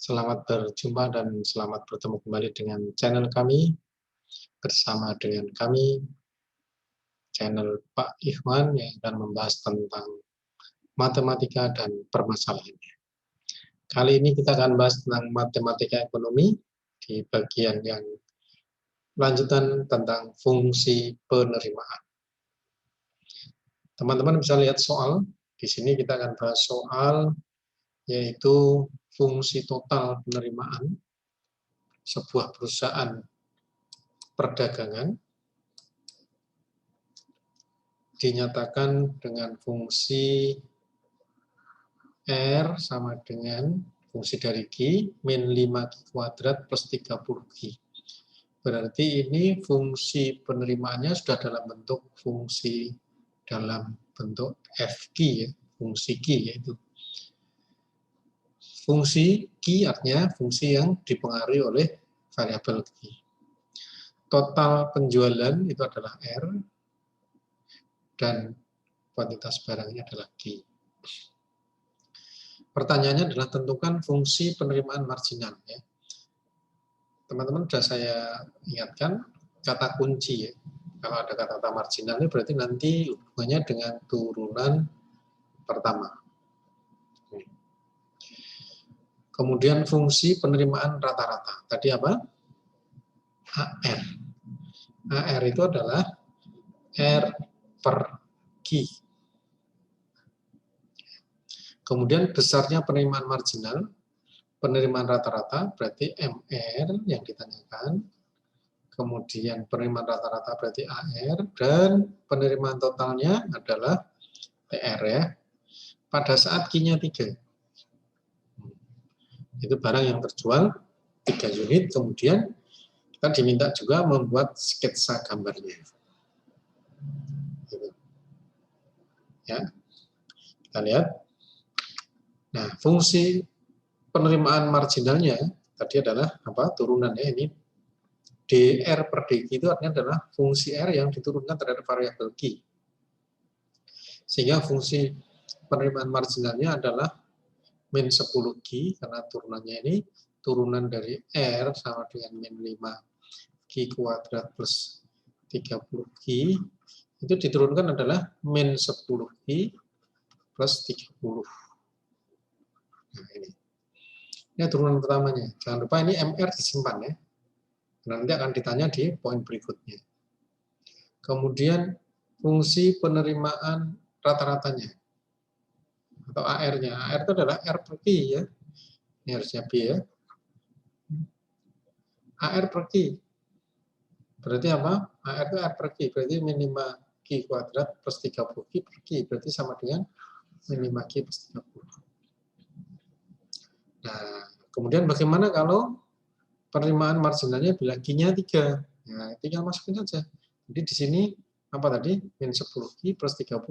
Selamat berjumpa dan selamat bertemu kembali dengan channel kami, bersama dengan kami, channel Pak Ikhwan yang akan membahas tentang matematika dan permasalahannya. Kali ini kita akan bahas tentang matematika ekonomi di bagian yang lanjutan tentang fungsi penerimaan. Teman-teman bisa lihat soal, di sini kita akan bahas soal yaitu fungsi total penerimaan sebuah perusahaan perdagangan dinyatakan dengan fungsi R sama dengan fungsi dari Q min 5Q kuadrat plus 30Q. Berarti ini fungsi penerimaannya sudah dalam bentuk fungsi dalam bentuk FQ ya, fungsi Q yaitu. Fungsi Q artinya fungsi yang dipengaruhi oleh variabel Q. Total penjualan itu adalah R dan kuantitas barangnya adalah Q. Pertanyaannya adalah tentukan fungsi penerimaan marginal. Ya. Teman-teman sudah saya ingatkan kata kunci ya. Kalau ada kata-kata marginal ini berarti nanti hubungannya dengan turunan pertama. Kemudian fungsi penerimaan rata-rata. Tadi apa? AR. AR itu adalah R per Q. Kemudian besarnya penerimaan marginal, penerimaan rata-rata berarti MR yang ditanyakan. Kemudian penerimaan rata-rata berarti AR, dan penerimaan totalnya adalah TR ya. Pada saat Q-nya 3. Itu barang yang terjual 3 unit, kemudian kita diminta juga membuat sketsa gambarnya. Gitu. Ya. Kita lihat. Nah, fungsi penerimaan marginalnya tadi adalah apa? Turunannya ini dr per dq itu artinya adalah fungsi r yang diturunkan terhadap variabel q. Sehingga fungsi penerimaan marginalnya adalah min 10q, karena turunannya ini turunan dari r sama dengan min 5q kuadrat plus 30q, itu diturunkan adalah min 10q plus 30. Nah ini turunan pertamanya. Jangan lupa ini MR disimpan ya. Nanti akan ditanya di poin berikutnya. Kemudian fungsi penerimaan rata-ratanya atau AR-nya. AR itu adalah R per Q ya. Ini harusnya B ya. AR per Q. Berarti apa? AR itu R per Q. Berarti min 5Q kuadrat plus 30Q per Q. Berarti sama dengan min 5Q plus 30. Nah, kemudian bagaimana kalau penerimaan marginalnya bila Q-nya 3? Nah, tinggal masukin saja. Jadi di sini apa tadi? Min 10Q plus 30.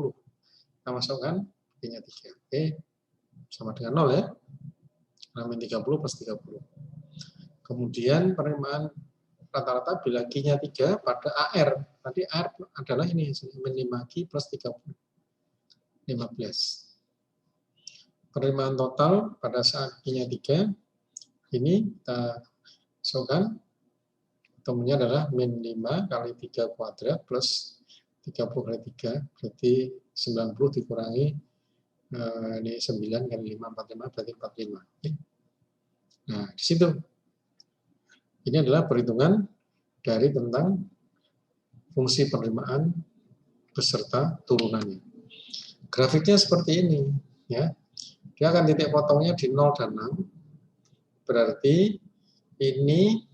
Kita masukkan Q-nya 3. Oke. Sama dengan 0 ya. Nah, min 30 plus 30. Kemudian penerimaan rata-rata bila Q-nya 3 pada AR. Tadi AR adalah ini, min 5Q plus 30. 15. Penerimaan total pada saat Q-nya 3, ini kita masukkan, ketemunya adalah min 5 kali 3 kuadrat plus 30 kali 3, berarti 90 dikurangi, ini 9 kali 5, 45, berarti 45. Nah, di situ. Ini adalah perhitungan dari tentang fungsi penerimaan beserta turunannya. Grafiknya seperti ini. Ya. Dia akan titik potongnya di 0 dan 6. Berarti ini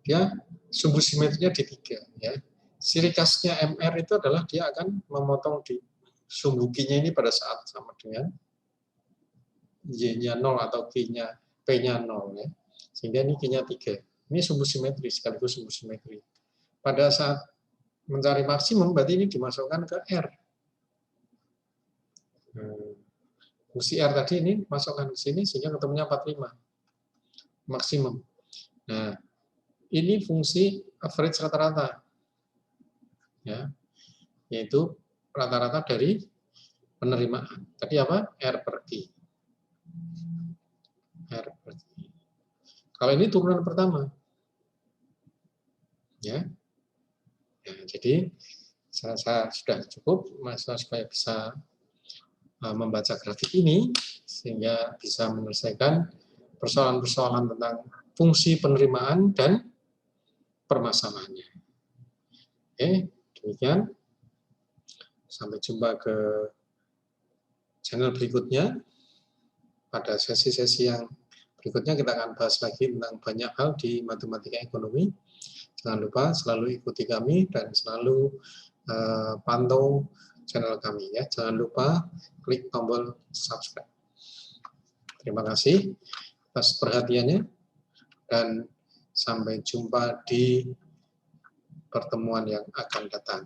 dia sumbu simetrinya di 3. Ya. Ciri khasnya MR itu adalah dia akan memotong di sumbu Q-nya ini pada saat sama dengan Y-nya 0 atau P-nya 0. Ya. Sehingga ini Q-nya 3. Ini sumbu simetri, sekaligus sumbu simetri. Pada saat mencari maksimum, berarti ini dimasukkan ke R. Fungsi R tadi ini masukkan ke sini, sehingga ketemunya 45. Maksimum. Nah, ini fungsi average rata-rata. Ya, yaitu rata-rata dari penerimaan. Tadi apa? R per Q. R per Q. Kalau ini turunan pertama. Ya. Ya, jadi saya sudah cukup mahasiswa supaya bisa membaca grafik ini sehingga bisa menyelesaikan persoalan-persoalan tentang fungsi penerimaan dan permasalahannya. Oke, demikian. Sampai jumpa ke channel berikutnya. Pada sesi-sesi yang berikutnya kita akan bahas lagi tentang banyak hal di matematika ekonomi. Jangan lupa selalu ikuti kami dan selalu pantau channel kami ya. Jangan lupa klik tombol subscribe. Terima kasih atas perhatiannya dan sampai jumpa di pertemuan yang akan datang.